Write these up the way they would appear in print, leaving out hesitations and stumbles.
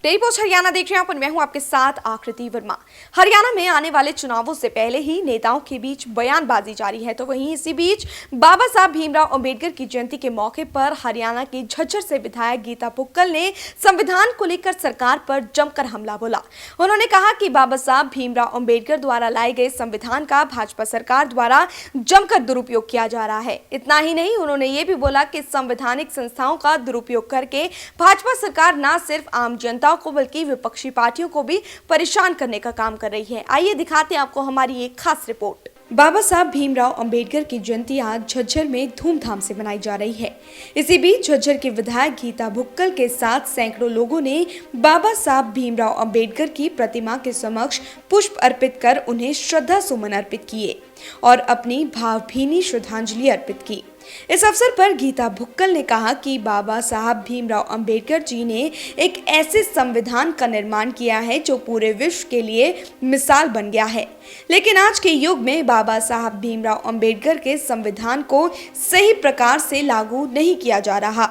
Daily post Haryana देख रहे हैं आप, मैं हूं आपके साथ आकृति वर्मा। हरियाणा में आने वाले चुनावों से पहले ही नेताओं के बीच बयानबाजी जारी है, तो वहीं इसी बीच बाबा साहब भीमराव अंबेडकर की जयंती के मौके पर हरियाणा के झज्जर से विधायक गीता भुक्कल ने संविधान को लेकर सरकार पर जमकर हमला बोला। उन्होंने कहा कि बाबा साहब भीमराव अंबेडकर द्वारा लाए गए संविधान का भाजपा सरकार द्वारा जमकर दुरुपयोग किया जा रहा है। इतना ही नहीं, उन्होंने ये भी बोला कि संवैधानिक संस्थाओं का दुरुपयोग करके भाजपा सरकार न सिर्फ आम जनता को बल्कि विपक्षी पार्टियों को भी परेशान करने का काम कर रही है। आइए दिखाते हैं आपको हमारी एक खास रिपोर्ट। बाबा साहब भीमराव अंबेडकर की जयंती आज झज्जर में धूमधाम से मनाई जा रही है। इसी बीच झज्जर के विधायक गीता भुक्कल के साथ सैकड़ों लोगों ने बाबा साहब भीमराव अंबेडकर की प्रतिमा के समक्ष पुष्प अर्पित कर उन्हें श्रद्धा सुमन अर्पित किए और अपनी भावभीनी श्रद्धांजलि अर्पित की। इस अवसर पर गीता भुक्कल ने कहा कि बाबा साहब भीमराव अंबेडकर जी ने एक ऐसे संविधान का निर्माण किया है जो पूरे विश्व के लिए मिसाल बन गया है, लेकिन आज के युग में बाबा साहब भीमराव अंबेडकर के संविधान को सही प्रकार से लागू नहीं किया जा रहा,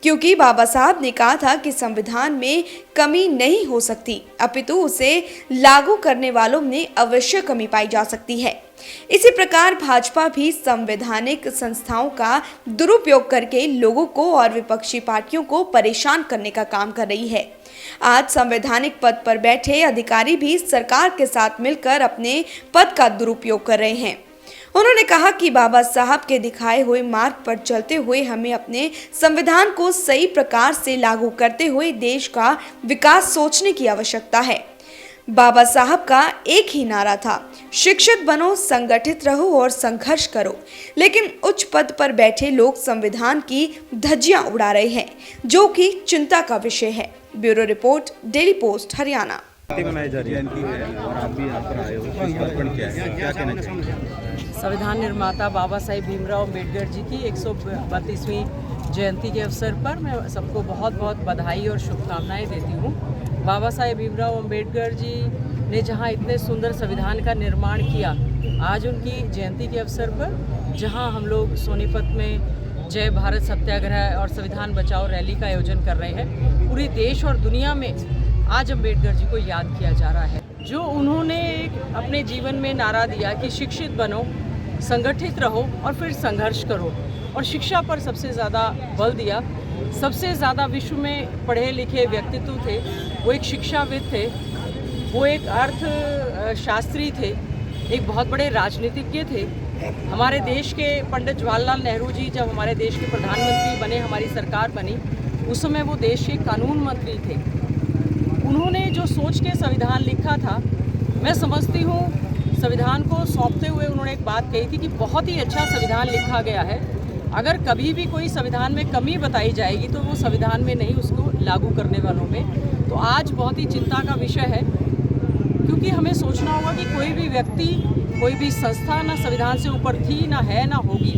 क्योंकि बाबा साहब ने कहा था कि संविधान में कमी नहीं हो सकती, अपितु उसे लागू करने वालों में अवश्य कमी पाई जा सकती है। इसी प्रकार भाजपा भी संवैधानिक संस्थाओं का दुरुपयोग करके लोगों को और विपक्षी पार्टियों को परेशान करने का काम कर रही है। आज संवैधानिक पद पर बैठे अधिकारी भी सरकार के साथ मिलकर अपने पद का दुरुपयोग कर रहे हैं। उन्होंने कहा कि बाबा साहब के दिखाए हुए मार्ग पर चलते हुए हमें अपने संविधान को सही प्रकार से लागू करते हुए देश का विकास सोचने की आवश्यकता है। बाबा साहब का एक ही नारा था, शिक्षित बनो, संगठित रहो और संघर्ष करो, लेकिन उच्च पद पर बैठे लोग संविधान की धज्जियां उड़ा रहे हैं, जो कि चिंता का विषय है। Bureau report, daily post Haryana. मनाई जा रही है और आप भी यहाँ पर आए हो, समर्पण किया है, क्या कहना चाहिए? संविधान निर्माता बाबा साहेब भीमराव अम्बेडकर जी की 132वीं जयंती के अवसर पर मैं सबको बहुत बहुत बधाई और शुभकामनाएं देती हूँ। बाबा साहेब भीमराव अम्बेडकर जी ने जहाँ इतने सुंदर संविधान का निर्माण किया, आज उनकी जयंती के अवसर पर जहाँ हम लोग सोनीपत में जय भारत सत्याग्रह और संविधान बचाओ रैली का आयोजन कर रहे हैं, पूरे देश और दुनिया में आज अम्बेडकर जी को याद किया जा रहा है। जो उन्होंने अपने जीवन में नारा दिया कि शिक्षित बनो, संगठित रहो और फिर संघर्ष करो, और शिक्षा पर सबसे ज़्यादा बल दिया। सबसे ज़्यादा विश्व में पढ़े लिखे व्यक्तित्व थे, वो एक शिक्षाविद थे, वो एक अर्थशास्त्री थे, एक बहुत बड़े राजनीतिज्ञ थे। हमारे देश के पंडित जवाहरलाल नेहरू जी जब हमारे देश के प्रधानमंत्री बने, हमारी सरकार बनी, उस समय वो देश के कानून मंत्री थे। उन्होंने जो सोच के संविधान लिखा था, मैं समझती हूँ संविधान को सौंपते हुए उन्होंने एक बात कही थी कि बहुत ही अच्छा संविधान लिखा गया है, अगर कभी भी कोई संविधान में कमी बताई जाएगी तो वो संविधान में नहीं, उसको लागू करने वालों में। तो आज बहुत ही चिंता का विषय है, क्योंकि हमें सोचना होगा कि कोई भी व्यक्ति, कोई भी संस्था ना संविधान से ऊपर थी, ना है, ना होगी।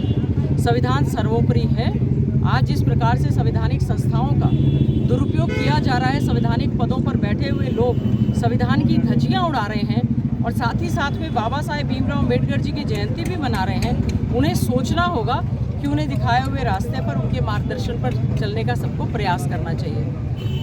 संविधान सर्वोपरि है। आज जिस प्रकार से संवैधानिक संस्थाओं का दुरुपयोग किया जा रहा है, संवैधानिक पदों पर बैठे हुए लोग संविधान की धज्जियां उड़ा रहे हैं और साथ ही साथ में बाबा साहेब भीमराव अम्बेडकर जी की जयंती भी मना रहे हैं, उन्हें सोचना होगा कि उन्हें दिखाए हुए रास्ते पर, उनके मार्गदर्शन पर चलने का सबको प्रयास करना चाहिए।